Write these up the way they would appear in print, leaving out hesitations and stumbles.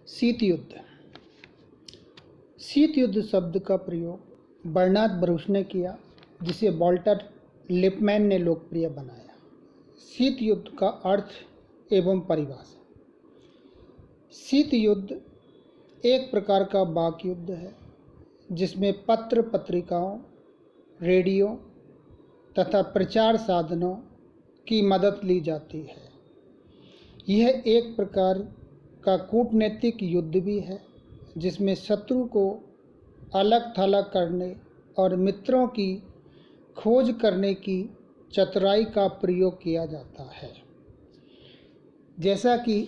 शीत युद्ध। शीत युद्ध शब्द का प्रयोग बर्नार्ड ब्रूस ने किया, जिसे वॉल्टर लिपमैन ने लोकप्रिय बनाया। शीत युद्ध का अर्थ एवं परिभाषा। शीत युद्ध एक प्रकार का वाक युद्ध है जिसमें पत्र पत्रिकाओं, रेडियो तथा प्रचार साधनों की मदद ली जाती है। यह एक प्रकार का कूटनीतिक युद्ध भी है जिसमें शत्रु को अलग थलग करने और मित्रों की खोज करने की चतुराई का प्रयोग किया जाता है। जैसा कि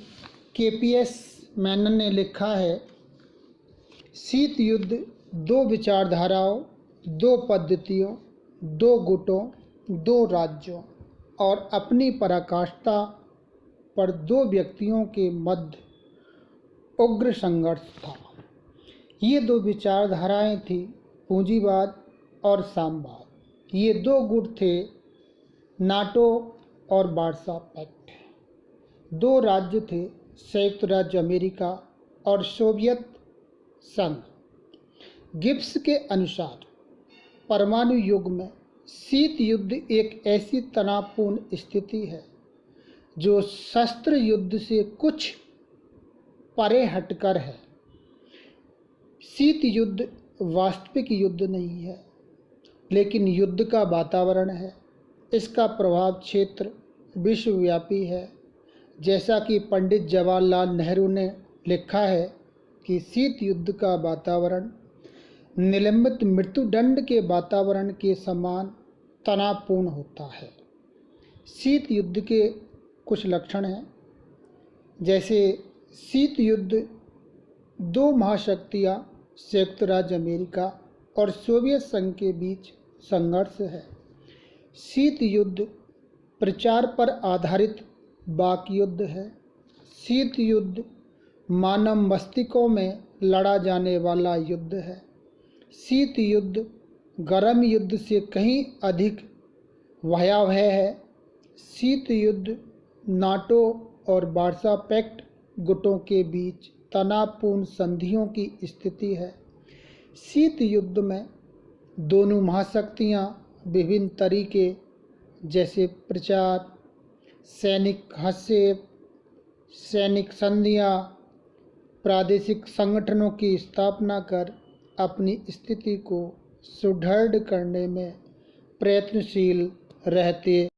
केपीएस मेनन ने लिखा है, शीत युद्ध दो विचारधाराओं, दो पद्धतियों, दो गुटों, दो राज्यों और अपनी पराकाष्ठा पर दो व्यक्तियों के मध्य उग्र संघर्ष था। ये दो विचारधाराएं थी पूंजीवाद और साम्यवाद। ये दो गुट थे नाटो और वार्सा पैक्ट। दो राज्य थे संयुक्त राज्य अमेरिका और सोवियत संघ। गिब्स के अनुसार परमाणु युग में शीत युद्ध एक ऐसी तनावपूर्ण स्थिति है जो शस्त्र युद्ध से कुछ परे हटकर है। शीत युद्ध वास्तविक युद्ध नहीं है, लेकिन युद्ध का वातावरण है। इसका प्रभाव क्षेत्र विश्वव्यापी है। जैसा कि पंडित जवाहरलाल नेहरू ने लिखा है कि शीत युद्ध का वातावरण निलंबित मृत्युदंड के वातावरण के समान तनावपूर्ण होता है। शीत युद्ध के कुछ लक्षण हैं, जैसे शीत युद्ध दो महाशक्तियाँ संयुक्त राज्य अमेरिका और सोवियत संघ के बीच संघर्ष है। शीत युद्ध प्रचार पर आधारित वाक युद्ध है। शीत युद्ध मानव मस्तिष्कों में लड़ा जाने वाला युद्ध है। शीत युद्ध गर्म युद्ध से कहीं अधिक भयावह है। शीत युद्ध नाटो और वार्सा पैक्ट गुटों के बीच तनावपूर्ण संधियों की स्थिति है। शीत युद्ध में दोनों महाशक्तियाँ विभिन्न तरीके जैसे प्रचार, सैनिक हस्तक्षेप, सैनिक संधियाँ, प्रादेशिक संगठनों की स्थापना कर अपनी स्थिति को सुदृढ़ करने में प्रयत्नशील रहते